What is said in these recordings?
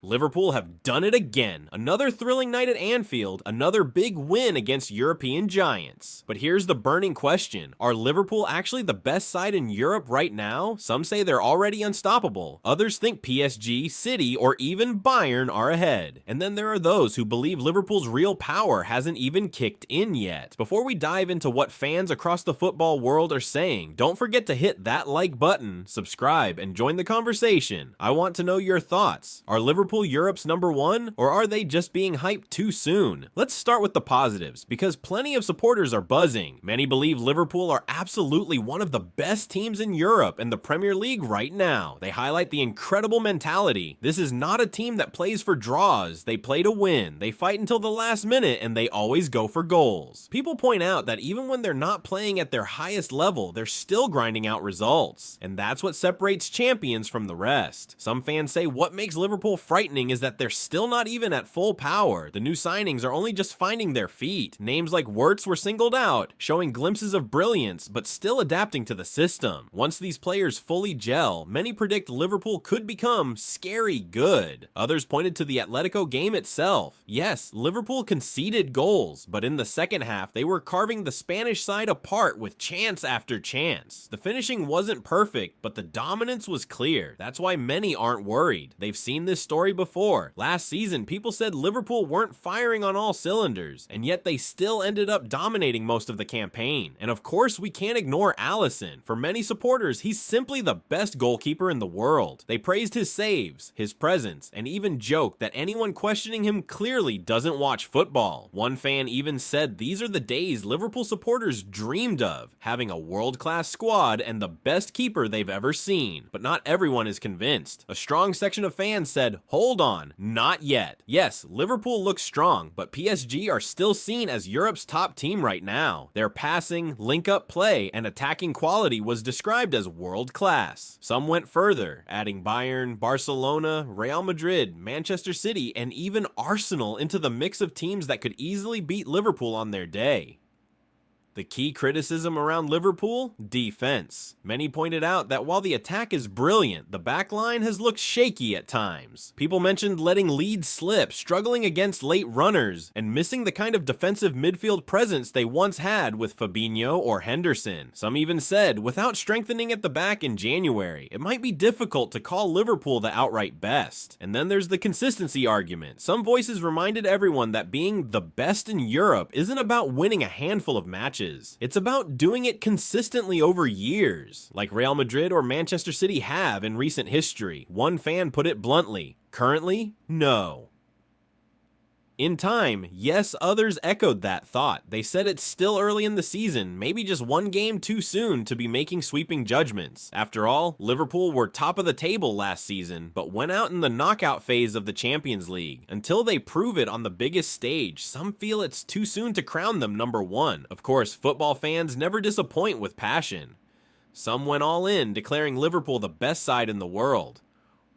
Liverpool have done it again. Another thrilling night at Anfield, another big win against European giants. But here's the burning question. Are Liverpool actually the best side in Europe right now? Some say they're already unstoppable. Others think PSG, City, or even Bayern are ahead. And then there are those who believe Liverpool's real power hasn't even kicked in yet. Before we dive into what fans across the football world are saying, don't forget to hit that like button, subscribe, and join the conversation. I want to know your thoughts. Are Liverpool Europe's #1, or are they just being hyped too soon? Let's start with the positives, because plenty of supporters are buzzing. Many believe Liverpool are absolutely one of the best teams in Europe and the Premier League right now. They highlight the incredible mentality. This is not a team that plays for draws. They play to win. They fight until the last minute, and they always go for goals. People point out that even when they're not playing at their highest level, they're still grinding out results. And that's what separates champions from the rest. Some fans say what makes Liverpool frightening is that they're still not even at full power. The new signings are only just finding their feet. Names like Wirtz were singled out, showing glimpses of brilliance, but still adapting to the system. Once these players fully gel, many predict Liverpool could become scary good. Others pointed to the Atletico game itself. Yes, Liverpool conceded goals, but in the second half, they were carving the Spanish side apart with chance after chance. The finishing wasn't perfect, but the dominance was clear. That's why many aren't worried. They've seen this story before. Last season, people said Liverpool weren't firing on all cylinders, and yet they still ended up dominating most of the campaign. And of course, we can't ignore Alisson. For many supporters, he's simply the best goalkeeper in the world. They praised his saves, his presence, and even joked that anyone questioning him clearly doesn't watch football. One fan even said these are the days Liverpool supporters dreamed of, having a world-class squad and the best keeper they've ever seen. But not everyone is convinced. A strong section of fans said, hold on, not yet. Yes, Liverpool looks strong, but PSG are still seen as Europe's top team right now. Their passing, link-up play, and attacking quality was described as world-class. Some went further, adding Bayern, Barcelona, Real Madrid, Manchester City, and even Arsenal into the mix of teams that could easily beat Liverpool on their day. The key criticism around Liverpool? Defense. Many pointed out that while the attack is brilliant, the back line has looked shaky at times. People mentioned letting leads slip, struggling against late runners, and missing the kind of defensive midfield presence they once had with Fabinho or Henderson. Some even said, without strengthening at the back in January, it might be difficult to call Liverpool the outright best. And then there's the consistency argument. Some voices reminded everyone that being the best in Europe isn't about winning a handful of matches. It's about doing it consistently over years, like Real Madrid or Manchester City have in recent history. One fan put it bluntly, currently, no. In time, yes, others echoed that thought. They said it's still early in the season, maybe just one game too soon to be making sweeping judgments. After all, Liverpool were top of the table last season, but went out in the knockout phase of the Champions League. Until they prove it on the biggest stage, some feel it's too soon to crown them #1. Of course, football fans never disappoint with passion. Some went all in, declaring Liverpool the best side in the world.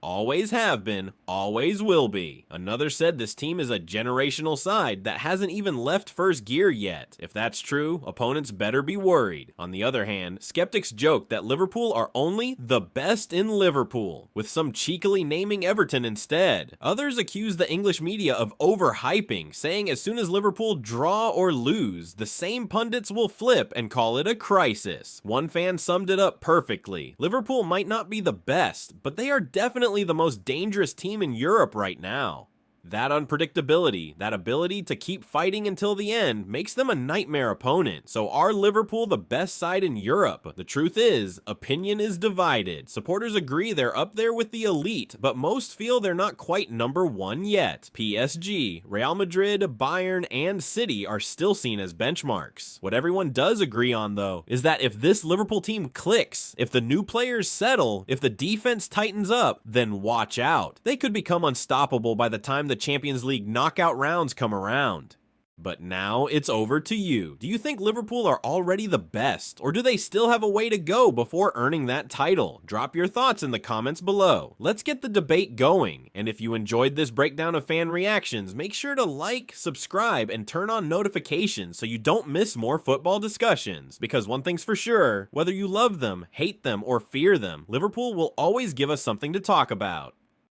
Always have been, always will be. Another said this team is a generational side that hasn't even left first gear yet. If that's true, opponents better be worried. On the other hand, skeptics joke that Liverpool are only the best in Liverpool, with some cheekily naming Everton instead. Others accuse the English media of overhyping, saying as soon as Liverpool draw or lose, the same pundits will flip and call it a crisis. One fan summed it up perfectly. Liverpool might not be the best, but they are definitely the most dangerous team in Europe right now. That unpredictability, that ability to keep fighting until the end, makes them a nightmare opponent. So are Liverpool the best side in Europe? The truth is, opinion is divided. Supporters agree they're up there with the elite, but most feel they're not quite #1 yet. PSG, Real Madrid, Bayern, and City are still seen as benchmarks. What everyone does agree on, though, is that if this Liverpool team clicks, if the new players settle, if the defense tightens up, then watch out. They could become unstoppable by the time the Champions League knockout rounds come around. But now it's over to you. Do you think Liverpool are already the best, or do they still have a way to go before earning that title? Drop your thoughts in the comments below. Let's get the debate going. And if you enjoyed this breakdown of fan reactions, make sure to like, subscribe, and turn on notifications so you don't miss more football discussions. Because one thing's for sure, whether you love them, hate them, or fear them, Liverpool will always give us something to talk about.